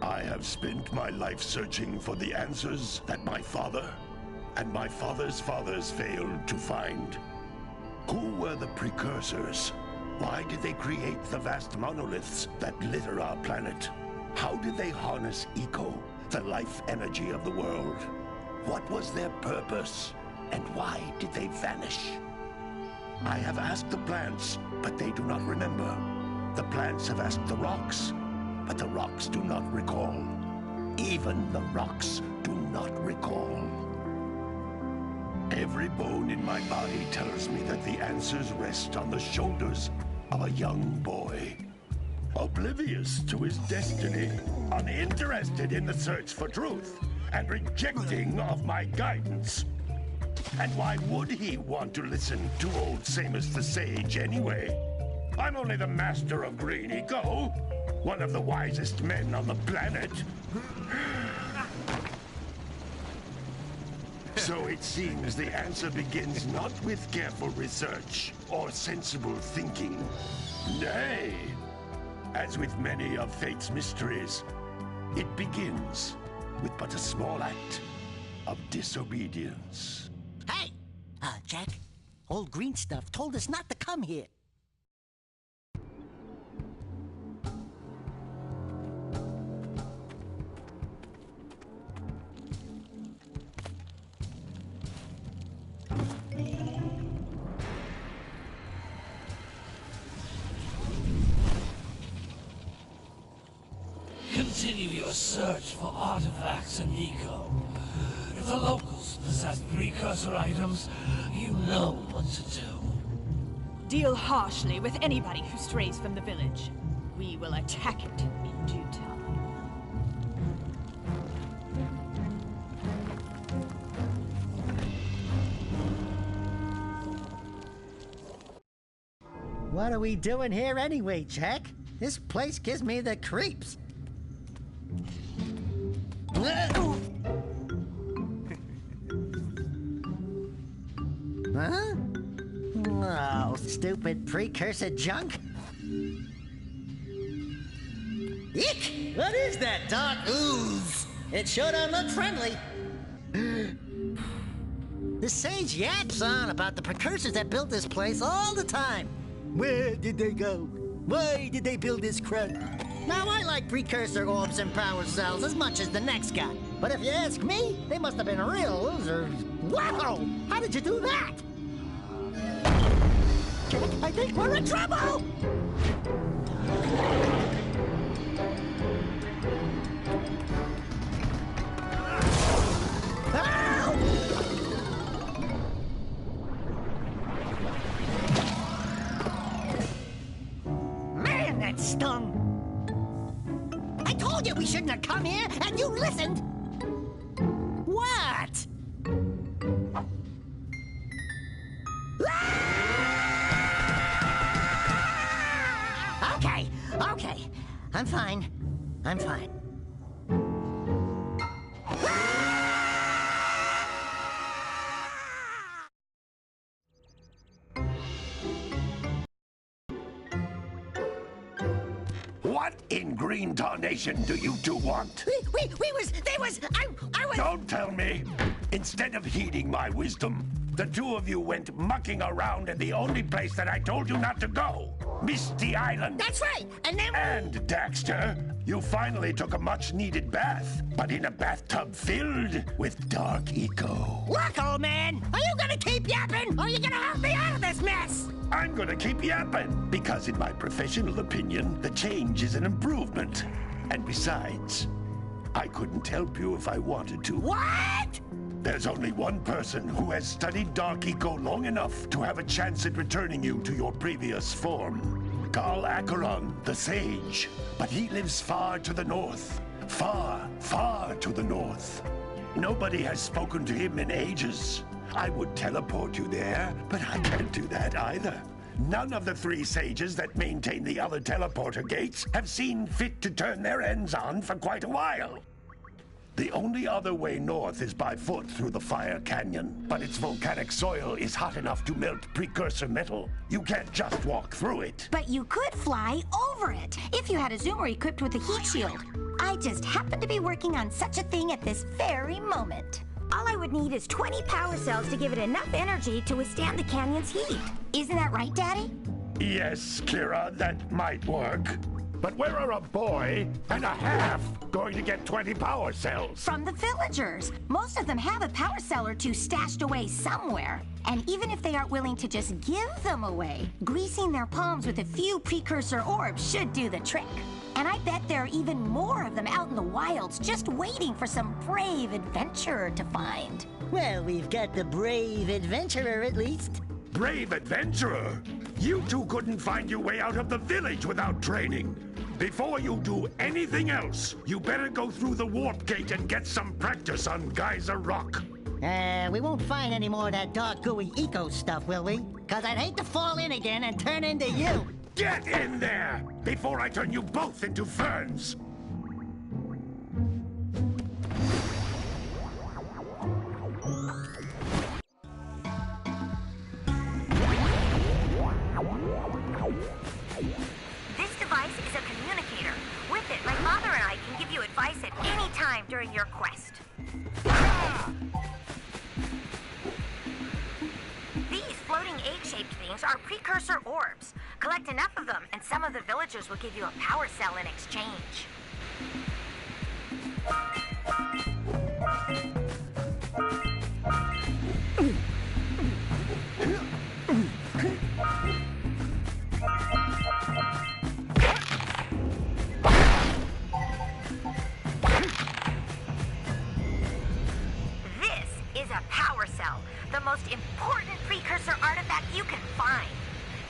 I have spent my life searching for the answers that my father and my father's fathers failed to find. Who were the Precursors? Why did they create the vast monoliths that litter our planet? How did they harness eco, the life energy of the world? What was their purpose? And why did they vanish? I have asked the plants, but they do not remember. The plants have asked the rocks, but the rocks do not recall. Even the rocks do not recall. Every bone in my body tells me that the answers rest on the shoulders of a young boy. Oblivious to his destiny, uninterested in the search for truth, and rejecting of my guidance. And why would he want to listen to old Samus the Sage anyway? I'm only the master of green eco, one of the wisest men on the planet. So it seems the answer begins not with careful research or sensible thinking. Nay, as with many of fate's mysteries, it begins with but a small act of disobedience. Hey! Jack, old green stuff told us not to come here. Continue your search for artifacts and eco. If the locals possess precursor items, you know what to do. Deal harshly with anybody who strays from the village. We will attack it in due time. What are we doing here anyway, Jack? This place gives me the creeps. Huh? Oh, stupid precursor junk. Eek! What is that dark ooze? It sure don't look friendly. The sage yaps on about the precursors that built this place all the time. Where did they go? Why did they build this crap? Now, I like precursor orbs and power cells as much as the next guy. But if you ask me, they must have been real losers. Wow! How did you do that? Jack, I think we're in trouble! Ow! Man, that stung! I told you we shouldn't have come here, and you listened! What? Okay. I'm fine. What in green tarnation do you two want? They was, I was... Don't tell me! Instead of heeding my wisdom, the two of you went mucking around in the only place that I told you not to go. Misty Island. That's right, and then... And, Daxter, you finally took a much-needed bath, but in a bathtub filled with dark eco. Look, old man, are you gonna keep yapping, or are you gonna help me out of this mess? I'm gonna keep yapping, because in my professional opinion, the change is an improvement. And besides, I couldn't help you if I wanted to. What? There's only one person who has studied Dark Eco long enough to have a chance at returning you to your previous form. Carl Acheron, the Sage. But he lives far to the north. Far, far to the north. Nobody has spoken to him in ages. I would teleport you there, but I can't do that either. None of the three sages that maintain the other teleporter gates have seen fit to turn their ends on for quite a while. The only other way north is by foot through the Fire Canyon, but its volcanic soil is hot enough to melt precursor metal. You can't just walk through it. But you could fly over it if you had a zoomer equipped with a heat shield. I just happen to be working on such a thing at this very moment. All I would need is 20 power cells to give it enough energy to withstand the canyon's heat. Isn't that right, Daddy? Yes, Kira, that might work. But where are a boy and a half going to get 20 power cells? From the villagers. Most of them have a power cell or two stashed away somewhere. And even if they aren't willing to just give them away, greasing their palms with a few precursor orbs should do the trick. And I bet there are even more of them out in the wilds just waiting for some brave adventurer to find. Well, we've got the brave adventurer at least. Brave adventurer? You two couldn't find your way out of the village without training. Before you do anything else, you better go through the warp gate and get some practice on Geyser Rock. We won't find any more of that dark gooey eco stuff, will we? 'Cause I'd hate to fall in again and turn into you. Get in there before I turn you both into ferns. This device is a communicator. With it, my father and I can give you advice at any time during your quest. These floating egg-shaped things are precursor orbs. Collect enough of them, and some of the villagers will give you a power cell in exchange. This is a power cell, the most important precursor artifact you can find.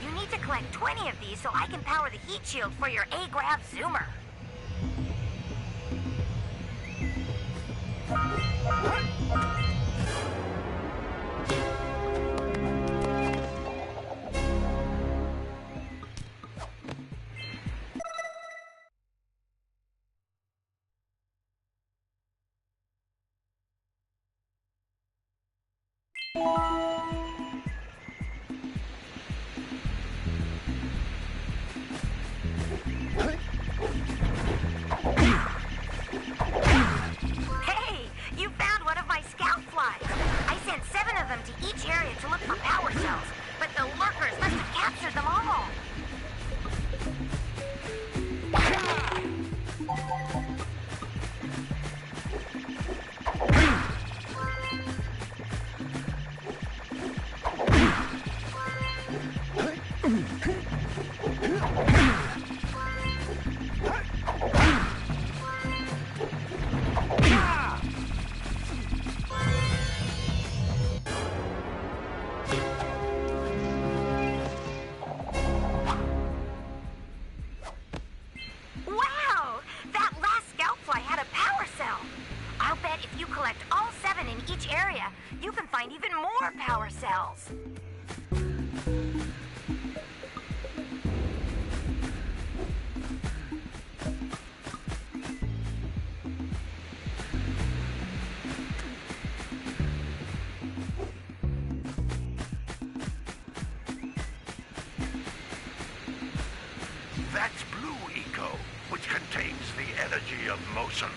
You need to collect 20 of these so I can power the heat shield for your A-Grav zoomer. Hey, you found one of my scout flies. I sent 7 of them to each area to look for power cells, but the lurkers must have captured them all. Wow! That last scout fly had a power cell. I'll bet if you collect all 7 in each area, you can find even more power cells. That's Blue Eco, which contains the energy of motion.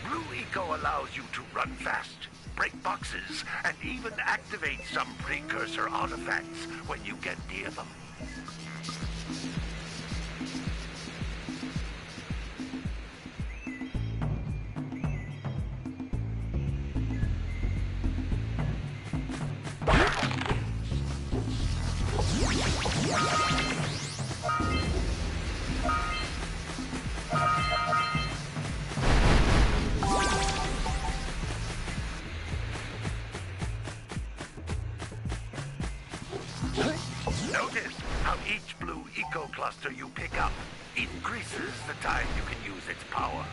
Blue Eco allows you to run fast, break boxes, and even activate some precursor artifacts when you get near them. Notice how each Blue Eco cluster you pick up increases the time you can use its power.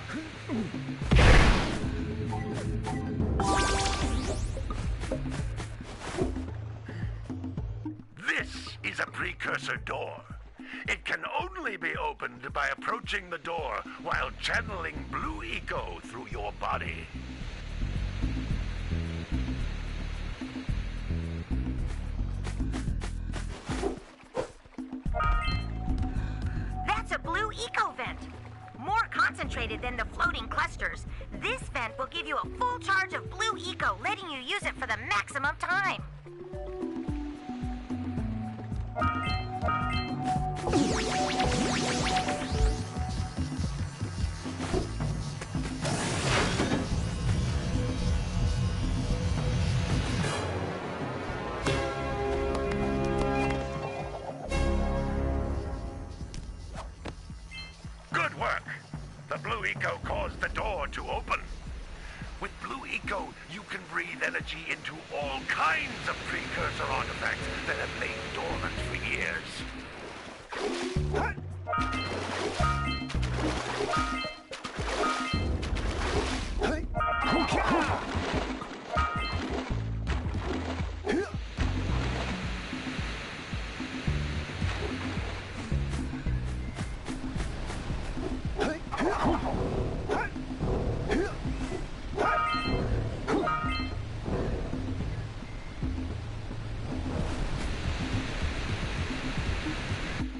This is a precursor door. It can only be opened by approaching the door while channeling blue eco through your body. That's a blue eco vent. More concentrated than the floating clusters. This vent will give you a full charge of blue eco, letting you use it for the maximum time. Good work! The blue eco caused the door to open. With blue eco, you can breathe energy into all kinds of precursor artifacts that have lain dormant for years.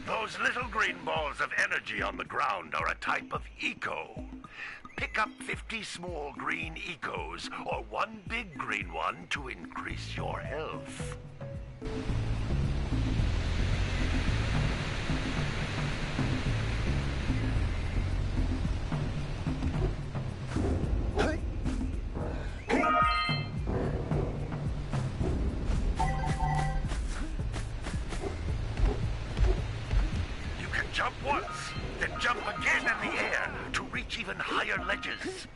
Those little green balls of energy on the ground are a type of eco. Pick up 50 small green ecos or one big green one to increase your health. Jump once, then jump again in the air to reach even higher ledges.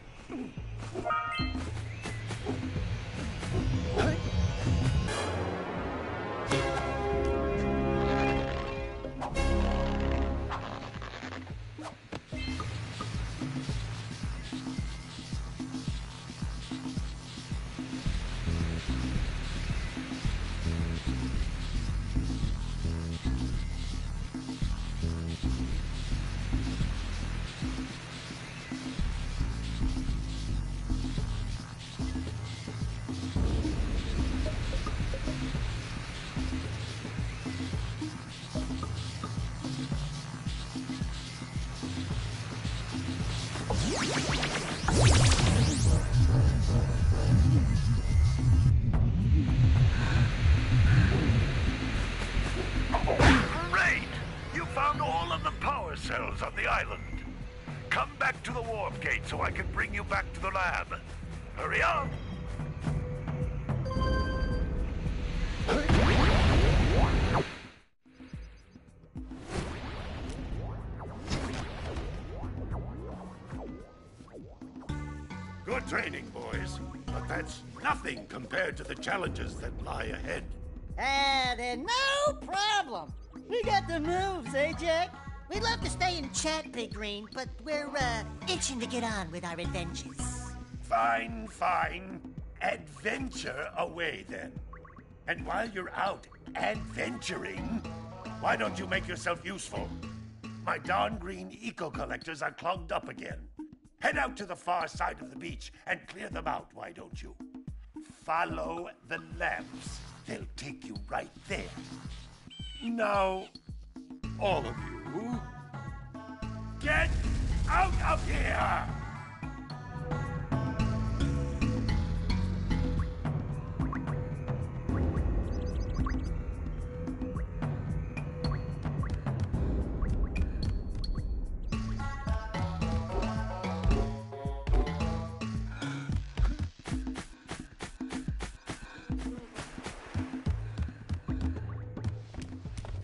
Great! You found all of the power cells on the island. Come back to the warp gate so I can bring you back to the lab. Hurry up! Good training, boys. But that's nothing compared to the challenges that lie ahead. Then no problem. We got the moves, eh, Jack? We'd love to stay and chat, Big Green, but we're, itching to get on with our adventures. Fine, fine. Adventure away, then. And while you're out adventuring, why don't you make yourself useful? My darn green eco-collectors are clogged up again. Head out to the far side of the beach and clear them out, why don't you? Follow the lamps. They'll take you right there. Now, all of you, get out of here!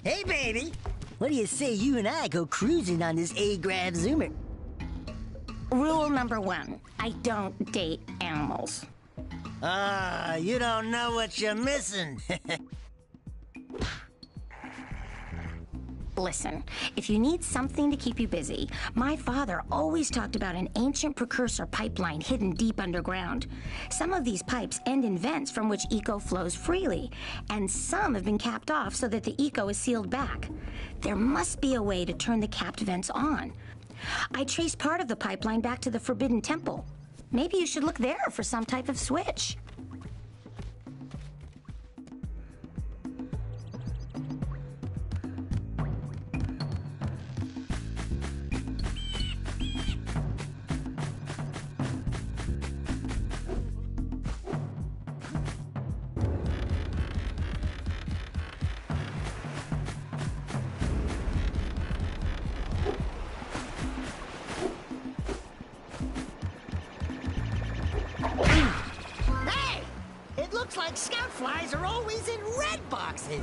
Hey, baby. What do you say you and I go cruising on this A-Grav Zoomer? Rule number 1, I don't date animals. Ah, you don't know what you're missing. Listen, if you need something to keep you busy, my father always talked about an ancient precursor pipeline hidden deep underground. Some of these pipes end in vents from which eco flows freely, and some have been capped off so that the eco is sealed back. There must be a way to turn the capped vents on. I traced part of the pipeline back to the Forbidden Temple. Maybe you should look there for some type of switch. Looks like scout flies are always in red boxes.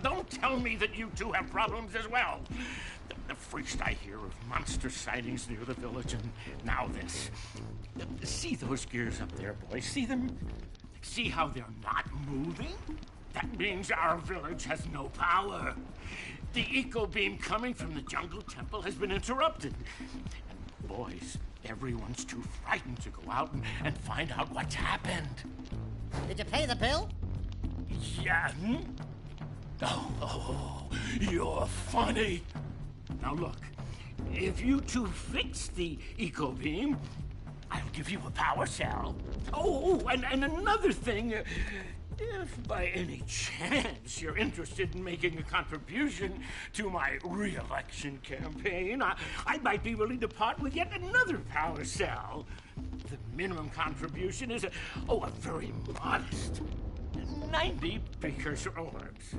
Don't tell me that you two have problems as well. The first I hear of monster sightings near the village, and now this. See those gears up there, boys? See them? See how they're not moving? That means our village has no power. The eco beam coming from the jungle temple has been interrupted. And boys, everyone's too frightened to go out and find out what's happened. Did you pay the bill? Yeah. Oh, you're funny. Now look, if you two fix the eco beam, I'll give you a power cell. Oh, and another thing, if by any chance you're interested in making a contribution to my re-election campaign, I might be willing to part with yet another power cell. The minimum contribution is a very modest 90 precursor orbs.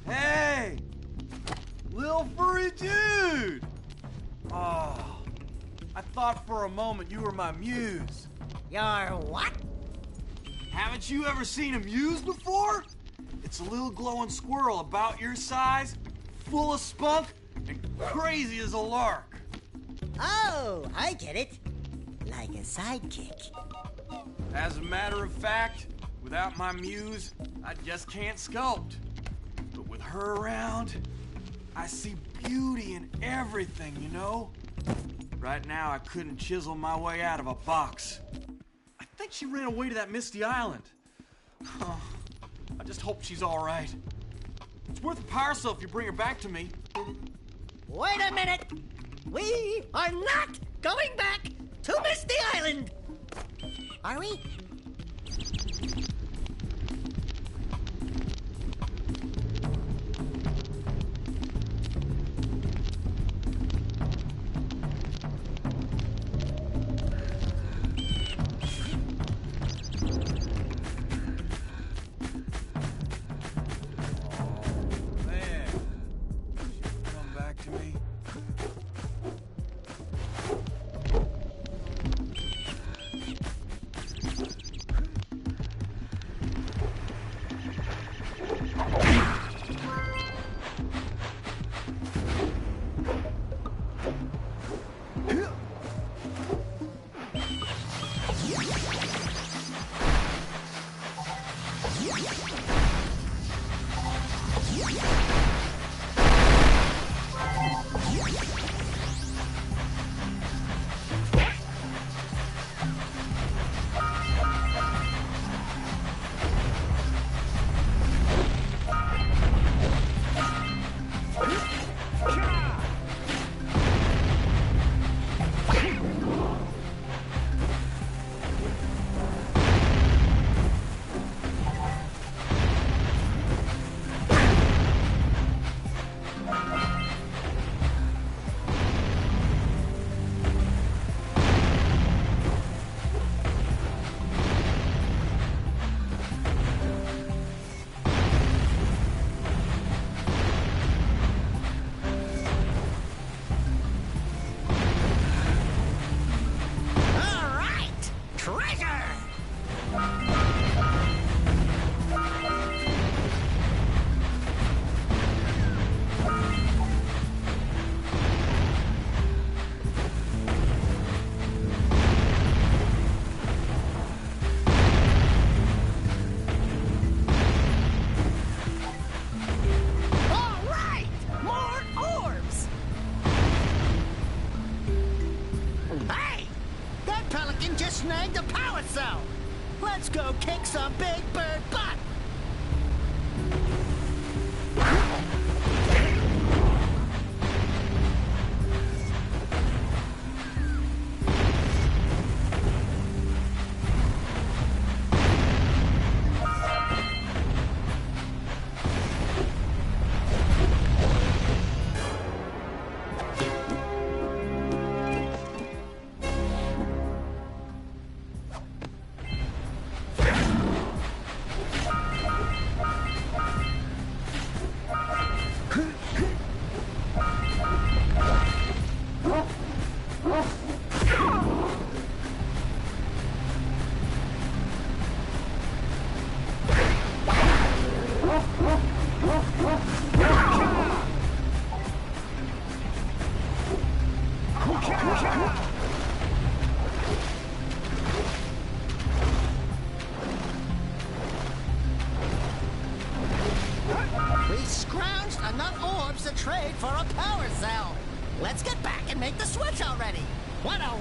Hey! Little furry dude! Oh, I thought for a moment you were my muse. Your what? Haven't you ever seen a muse before? It's a little glowing squirrel about your size, full of spunk, and crazy as a lark. Oh, I get it. Like a sidekick. As a matter of fact, without my muse, I just can't sculpt. But with her around, I see beauty in everything, you know? Right now, I couldn't chisel my way out of a box. I think she ran away to that misty island. Oh, I just hope she's all right. It's worth a power cell if you bring her back to me. Wait a minute! We are not going back to Misty Island! Are we? Man, she'll come back to me. some big bird butt! We scrounged enough orbs to trade for a power cell. Let's get back and make the switch already. What-o?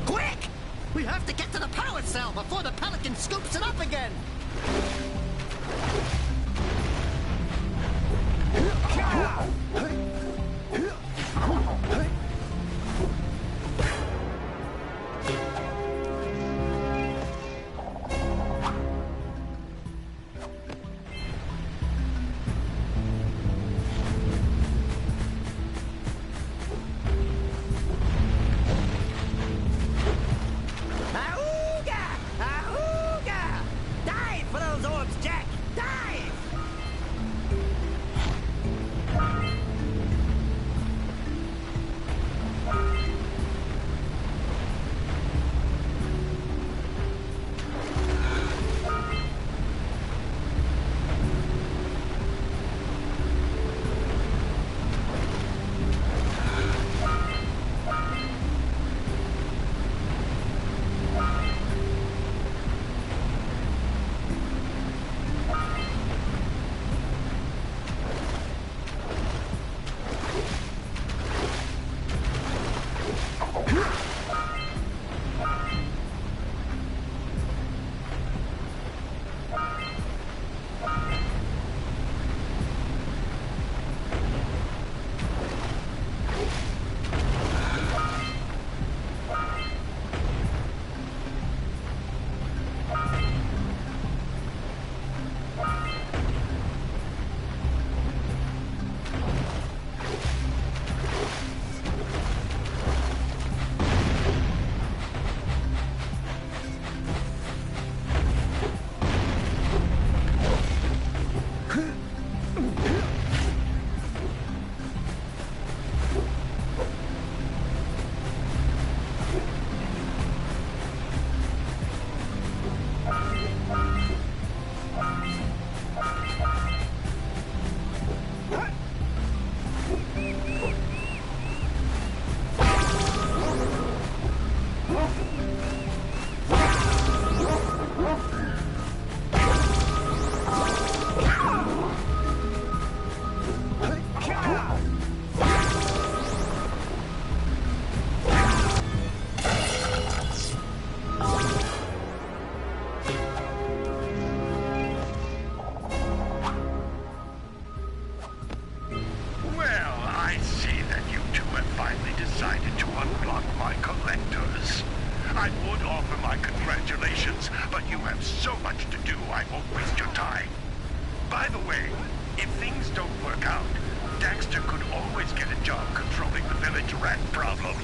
Quick! We have to get to the power cell before the Pelican scoops it up again. Ahooga! Ahooga! Dive for those orbs, Jak! Dive! I would offer my congratulations, but you have so much to do, I won't waste your time. By the way, if things don't work out, Daxter could always get a job controlling the village rat problem.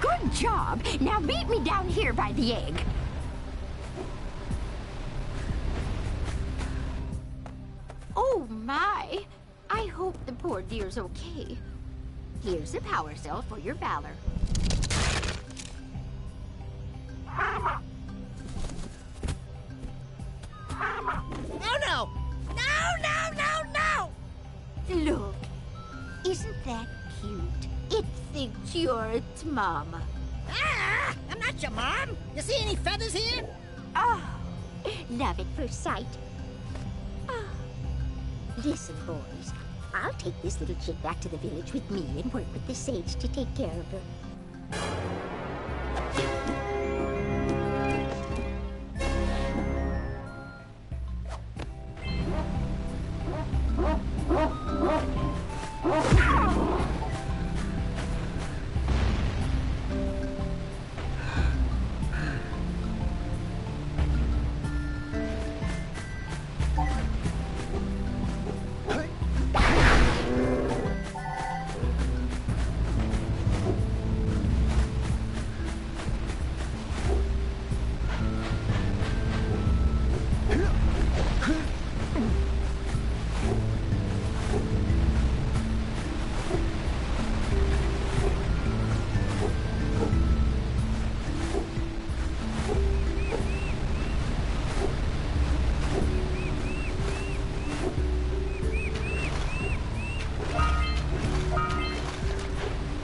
Good job. Now meet me down here by the egg. Oh, my. I hope the poor dear's okay. Here's a power cell for your valor. Oh, no! No! Look, isn't that cute? It thinks you're its mama. Ah! I'm not your mom. You see any feathers here? Oh, love at first sight. Oh. Listen, boys. I'll take this little chick back to the village with me and work with the sage to take care of her.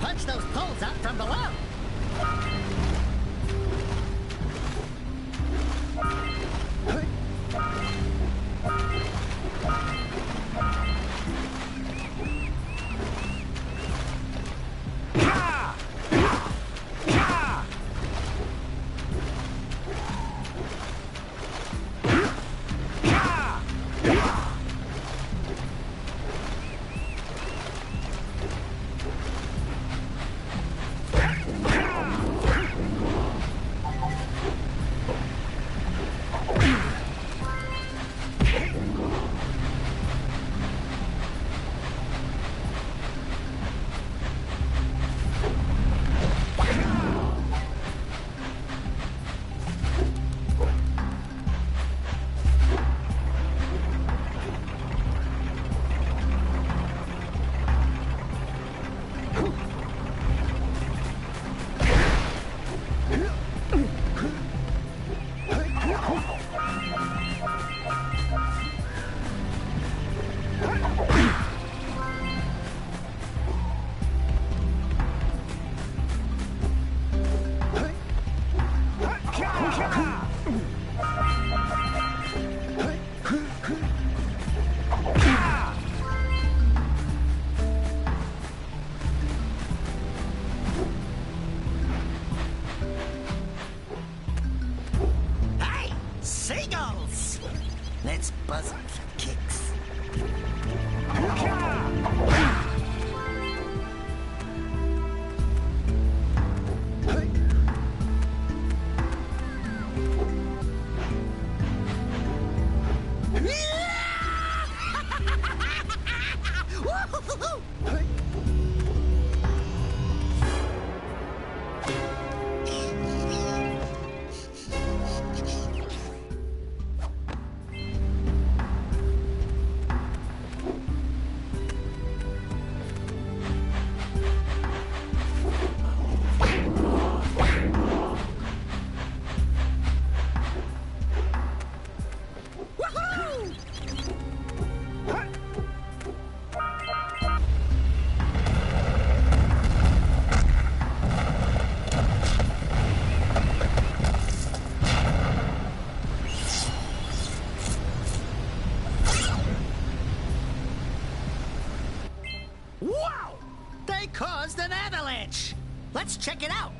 Punch those poles out from below. Hey, seagulls! Let's buzz them for kicks. Wow! They caused an avalanche! Let's check it out!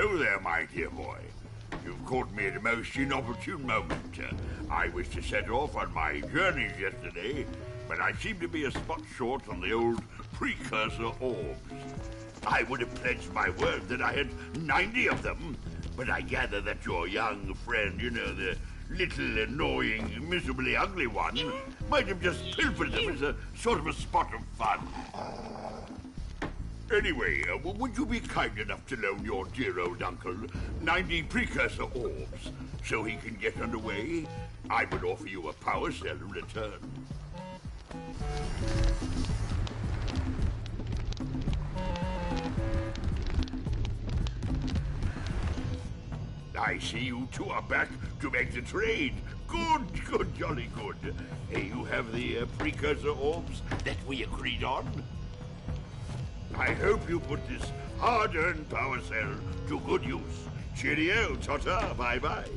Hello there, my dear boy. You've caught me at a most inopportune moment. I was to set off on my journeys yesterday, but I seem to be a spot short on the old Precursor orbs. I would have pledged my word that I had 90 of them, but I gather that your young friend, you know, the little annoying, miserably ugly one, might have just pilfered them as a sort of a spot of fun. Anyway, would you be kind enough to loan your dear old uncle 90 Precursor orbs so he can get underway? I would offer you a power cell in return. I see you two are back to make the trade. Good, jolly good. You have the Precursor orbs that we agreed on? I hope you put this hard-earned power cell to good use. Cheerio, ta-ta, bye-bye.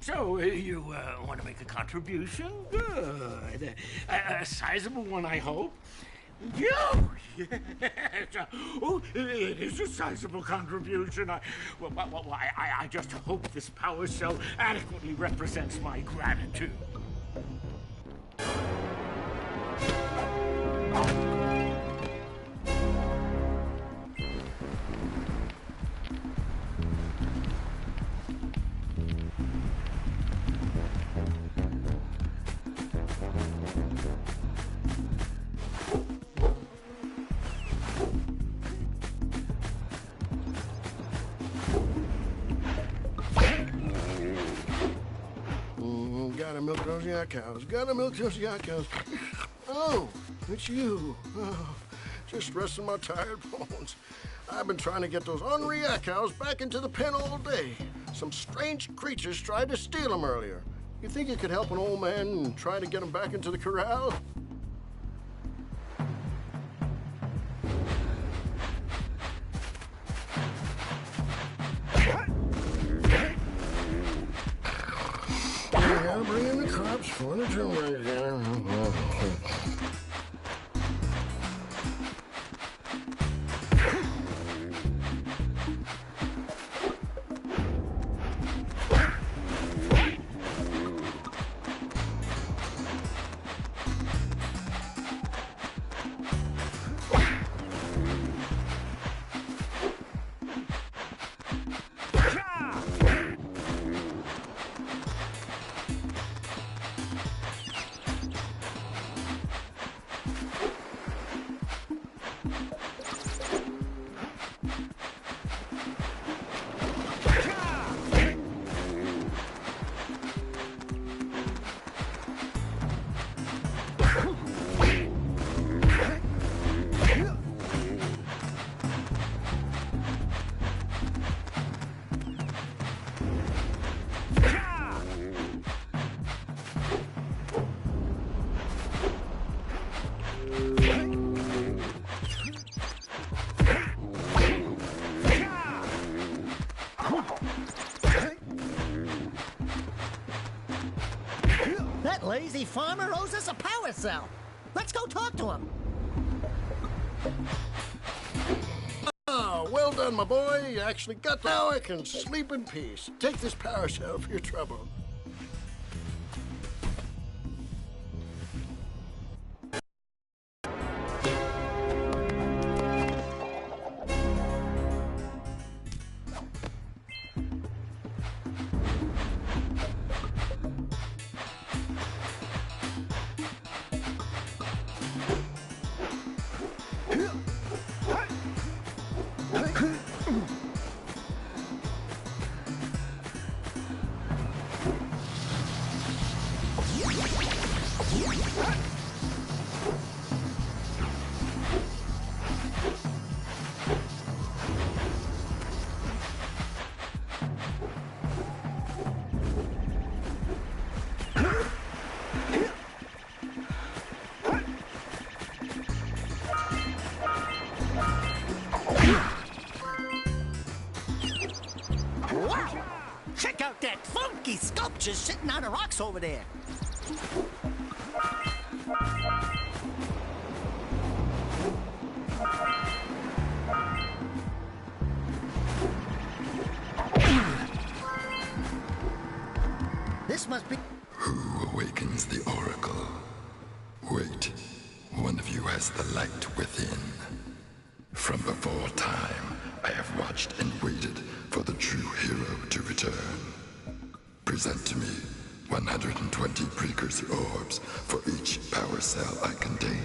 So, you want to make a contribution? Good. A sizable one, I hope. Oh, yes. Oh, it is a sizable contribution. I just hope this power cell adequately represents my gratitude. Gotta milk those yak cows. Gotta milk those yak cows. Oh, it's you. Oh, just resting my tired bones. I've been trying to get those ornery yak cows back into the pen all day. Some strange creatures tried to steal them earlier. You think you could help an old man and try to get them back into the corral? Yeah, bring in the cops for the children. That lazy farmer owes us a power cell. Let's go talk to him. Oh, well done, my boy. You actually got now. I can sleep in peace. Take this power cell for your trouble. Wow! Check out that funky sculpture sitting on the rocks over there. This must be... Who awakens the oracle? Wait, one of you has the light within. From before time, I have watched and waited for the true hero to return. Present to me 120 precursor orbs for each power cell I contain.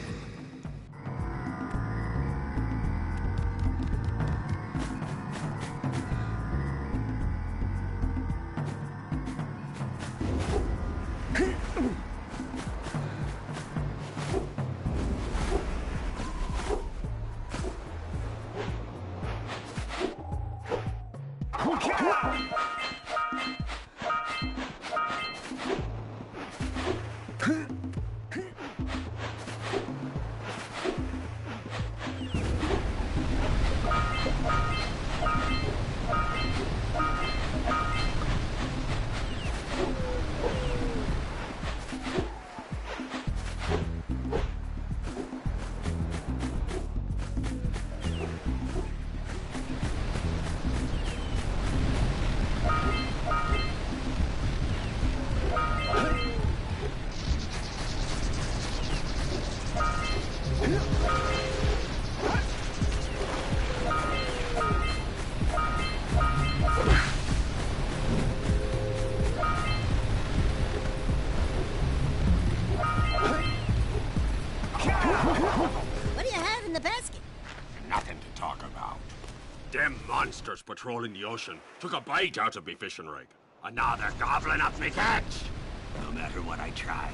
What do you have in the basket? Nothing to talk about. Them monsters patrolling the ocean took a bite out of me fishing rig. And now they're gobbling up me catch. No matter what I try,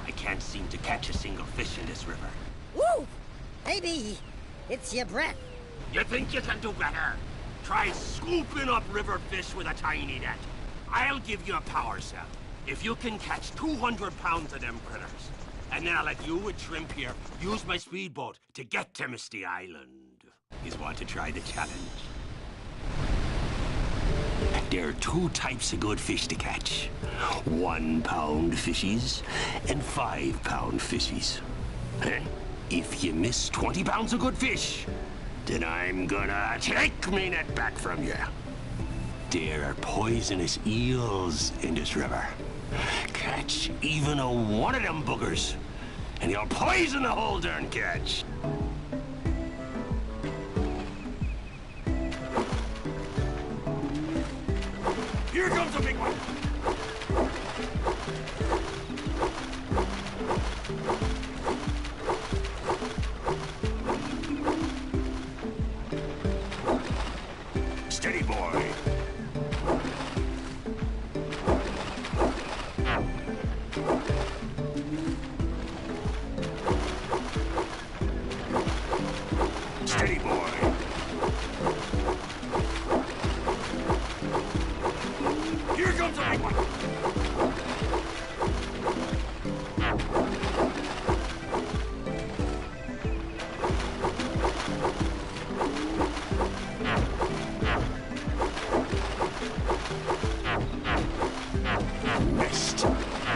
I can't seem to catch a single fish in this river. Woo! Maybe it's your breath. You think you can do better? Try scooping up river fish with a tiny net. I'll give you a power cell if you can catch 200 pounds of them critters. And then I'll let you and Shrimp here use my speedboat to get to Misty Island. You want to try the challenge? There are two types of good fish to catch. 1 pound fishies and 5 pound fishies. If you miss 20 pounds of good fish, then I'm gonna take me net back from you. There are poisonous eels in this river. Catch even a one of them boogers, and you'll poison the whole darn catch. Here comes a big one. Steady, boy. Steady, boy. Here comes a big one. Missed.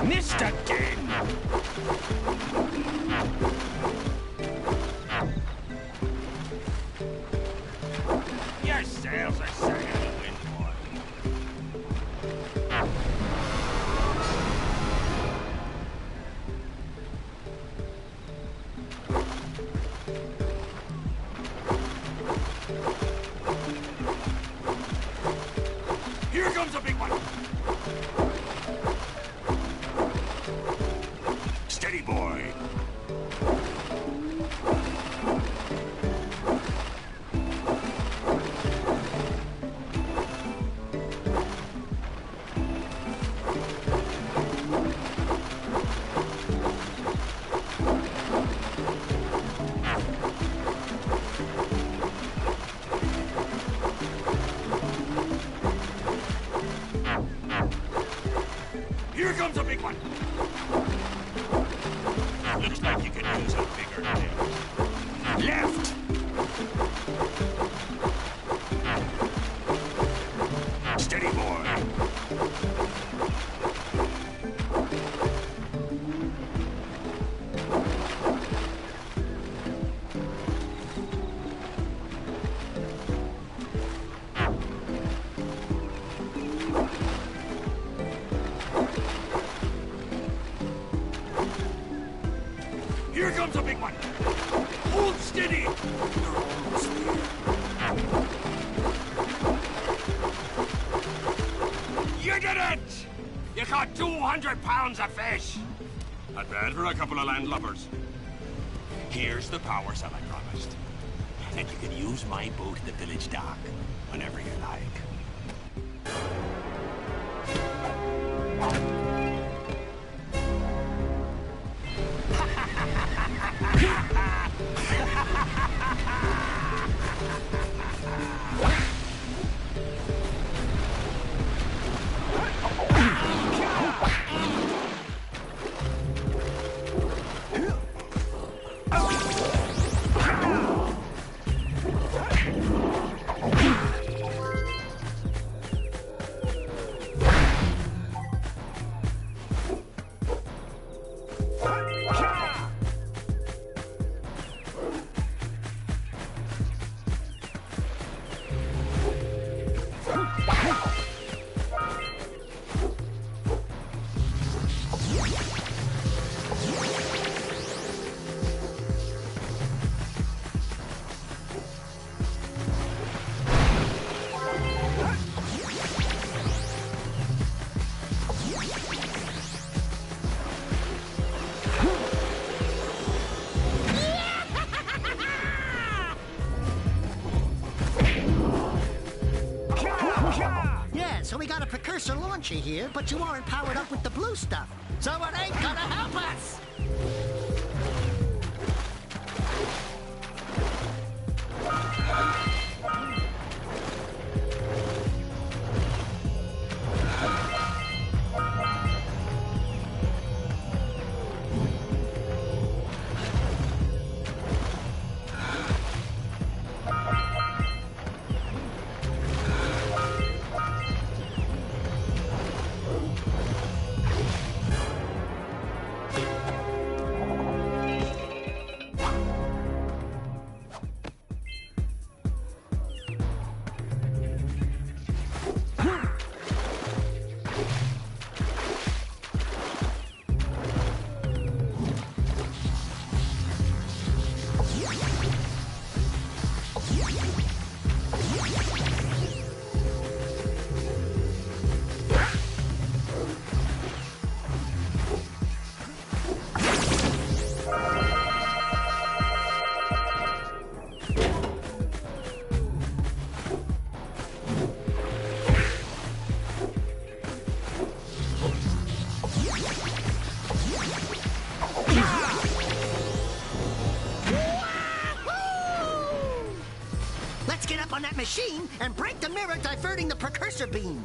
Missed again. Your sails are setting in the wind, boy. Here comes a big one. Steady, boy. Here comes a big one. Looks like you can use a bigger hit. Left. Steady, boy. Here comes a big one. Hold steady. You're almost there. You did it! You caught 200 pounds of fish. Not bad for a couple of landlubbers. Here's the power cell I promised. And you can use my boat at the village dock whenever you like. So we got a Precursor launcher here, but you aren't powered up with the blue stuff. So it ain't gonna help us! Let's get up on that machine and break the mirror diverting the Precursor beam.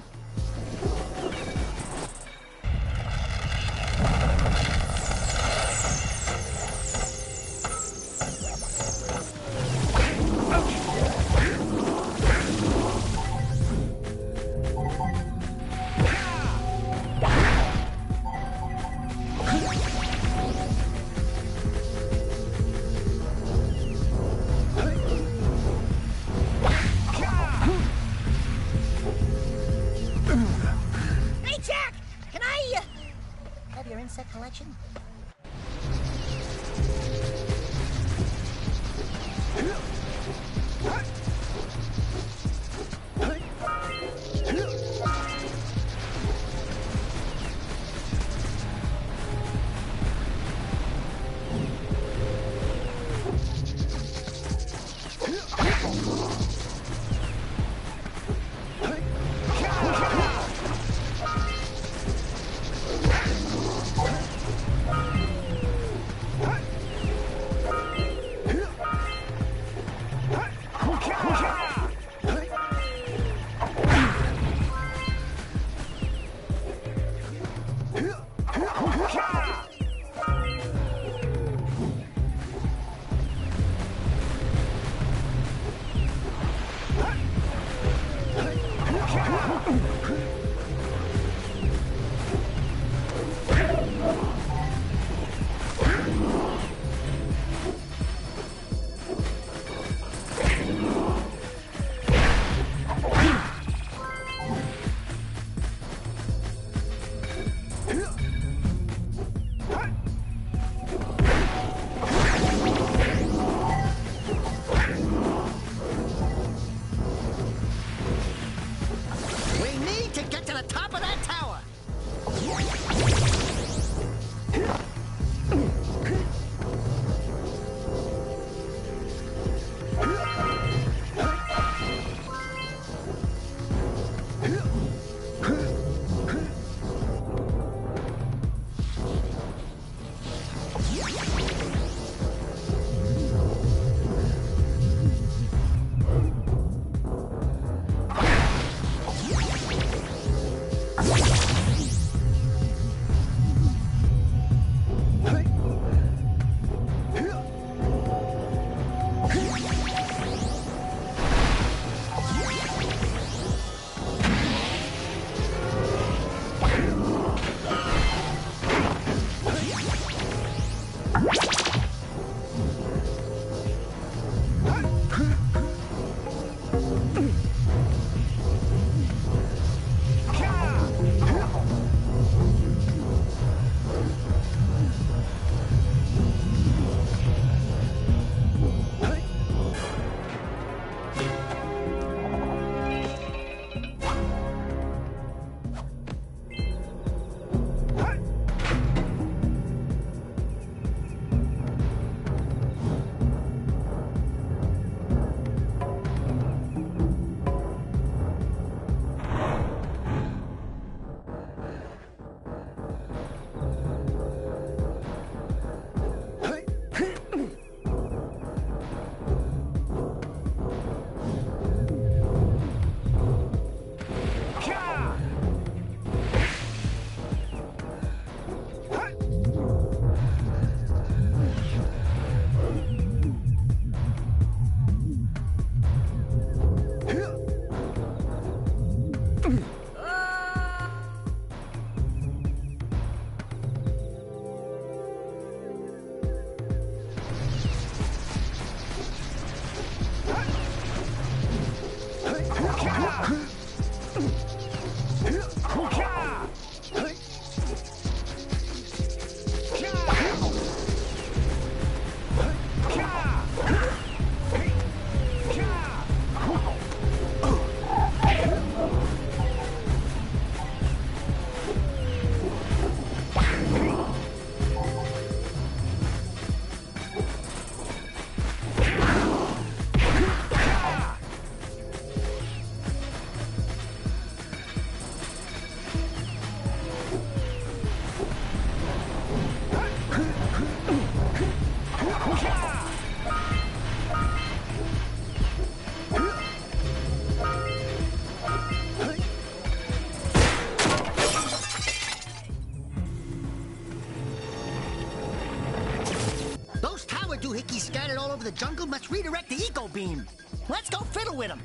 Hey, Jack! Can I, have your insect collection? monkeys scattered all over the jungle must redirect the eco beam. Let's go fiddle with them.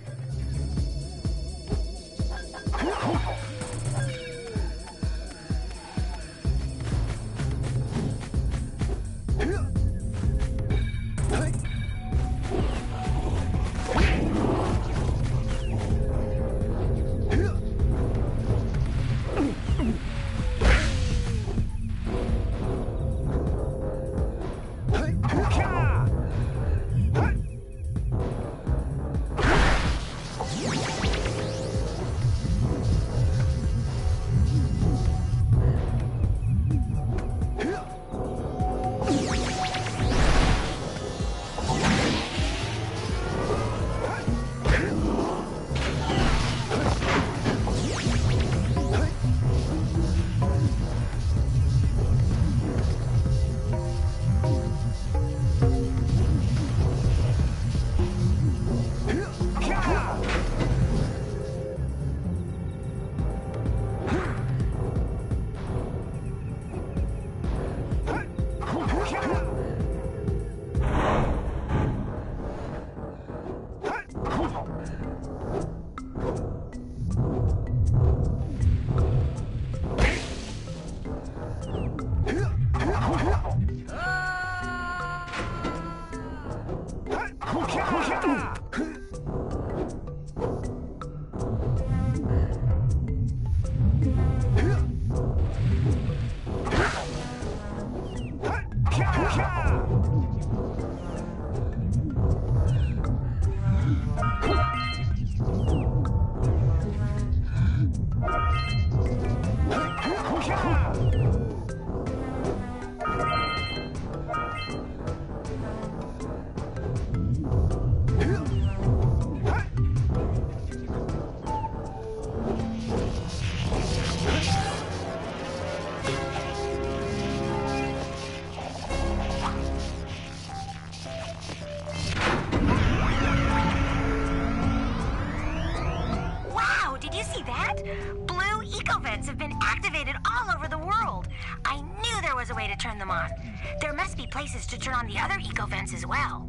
Places to turn on the other eco vents as well.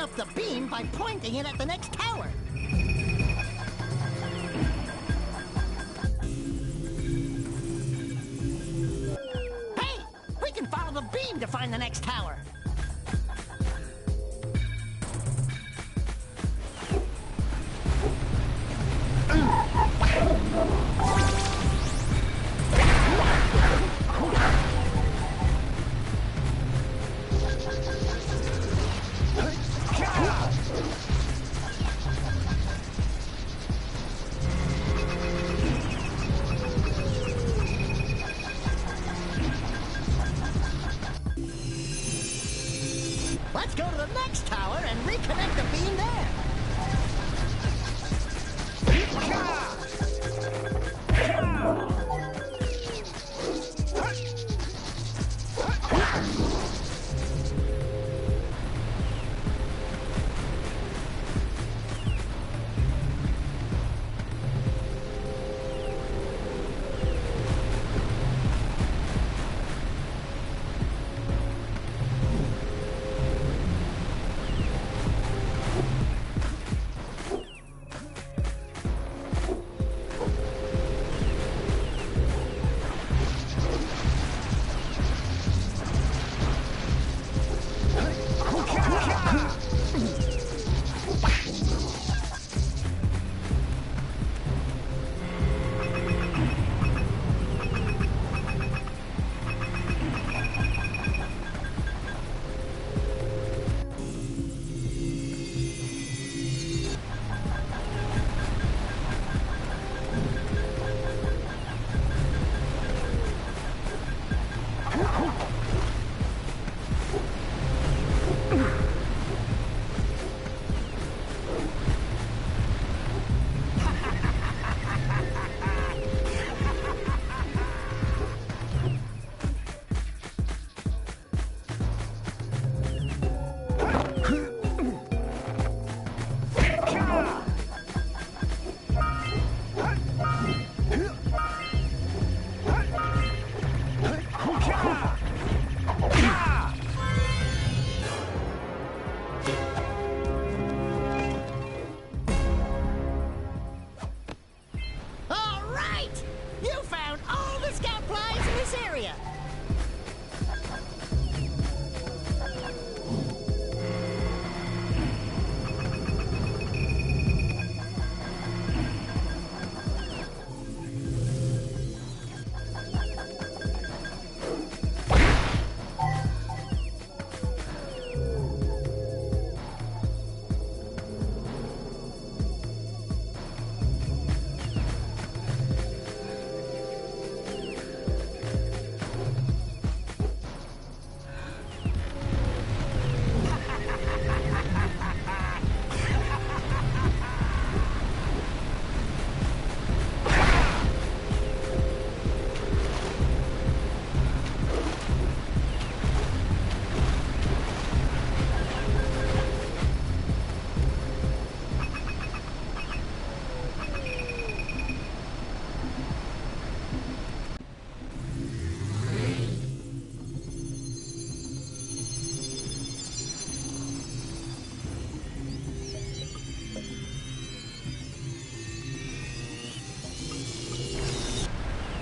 off the beam by pointing it at the next tower. Hey! We can follow the beam to find the next tower. Let's go to the next tower and reconnect the beam there.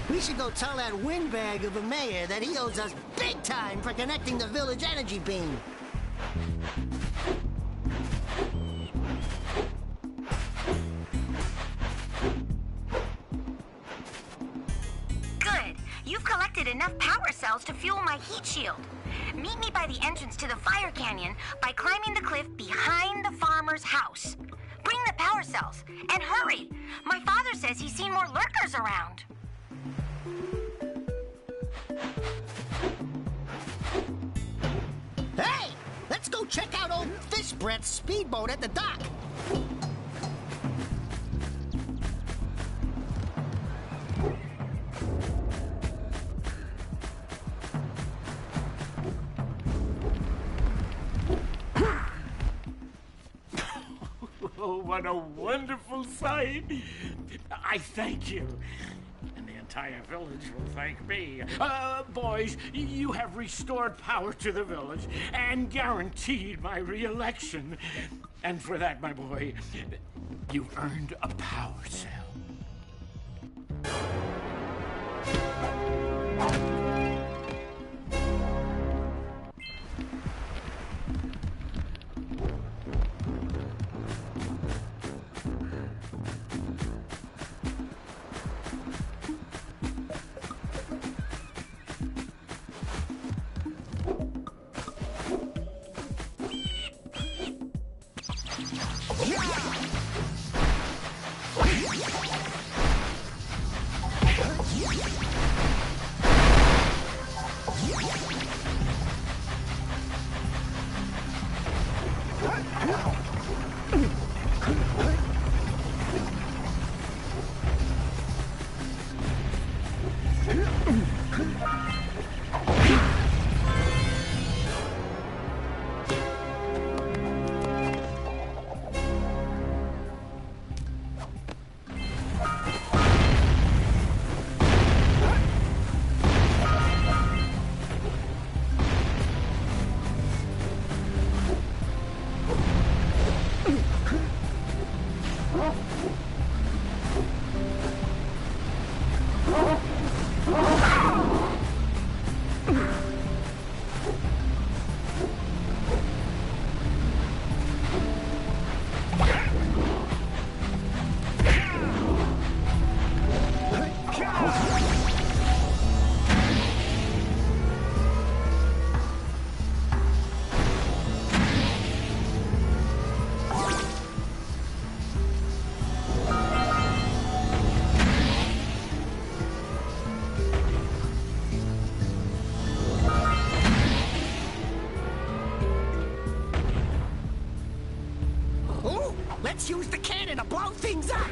We should go tell that windbag of a mayor that he owes us big time for connecting the village energy beam. Good. You've collected enough power cells to fuel my heat shield. Meet me by the entrance to the fire canyon by climbing the cliff behind the farmer's house. Bring the power cells, and hurry! My father says he's seen more lurkers around. Hey! Let's go check out old Fish Breath's speedboat at the dock. Oh, what a wonderful sight. I thank you. And the entire village will thank me. Boys, you have restored power to the village and guaranteed my re-election. And for that, my boy, you've earned a power cell. Let's use the cannon to blow things up!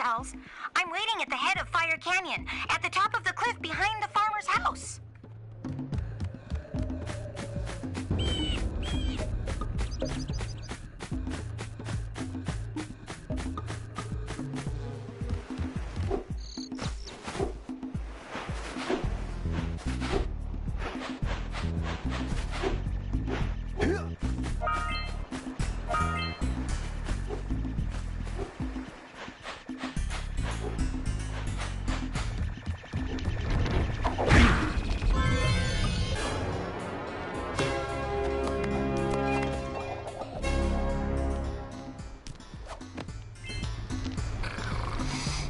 cells. I'm waiting at the head of Fire Canyon, at the top of the cliff behind the farmer's house.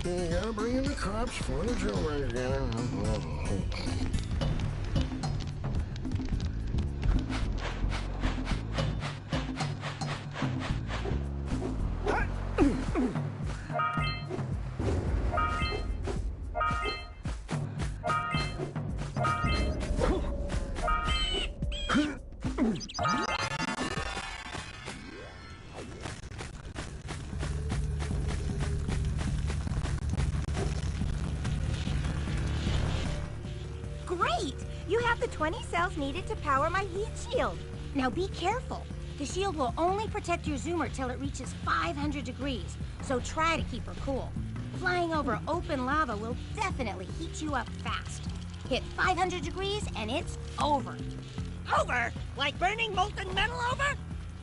You gotta bring in the cops for the jailbreak again. Great! You have the 20 cells needed to power my heat shield. Now be careful. The shield will only protect your zoomer till it reaches 500 degrees, so try to keep her cool. Flying over open lava will definitely heat you up fast. Hit 500 degrees and it's over. Over? Like burning molten metal over?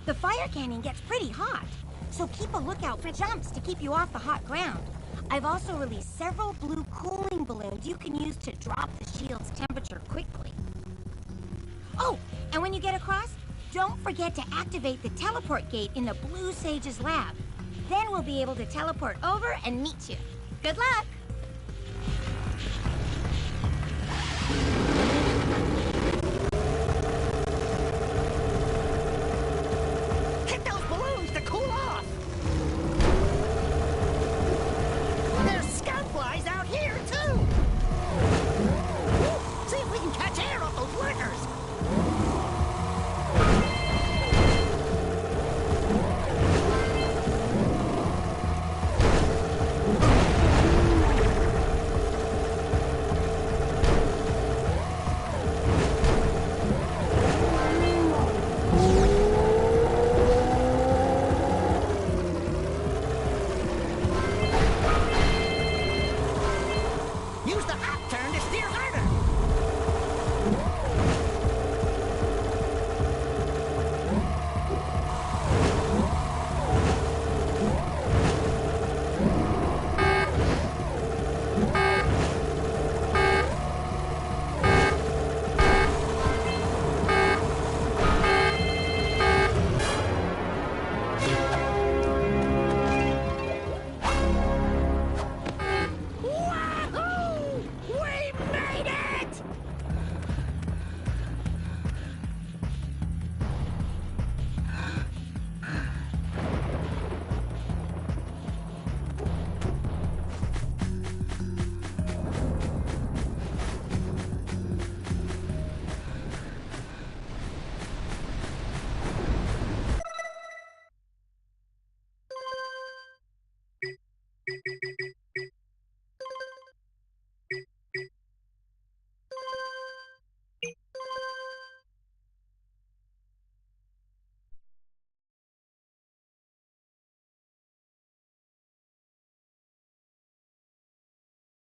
The fire canyon gets pretty hot, so keep a lookout for jumps to keep you off the hot ground. I've also released several blue cooling balloons you can use to drop the shield's temperature quickly. Oh, and when you get across, don't forget to activate the teleport gate in the Blue Sage's lab. Then we'll be able to teleport over and meet you. Good luck!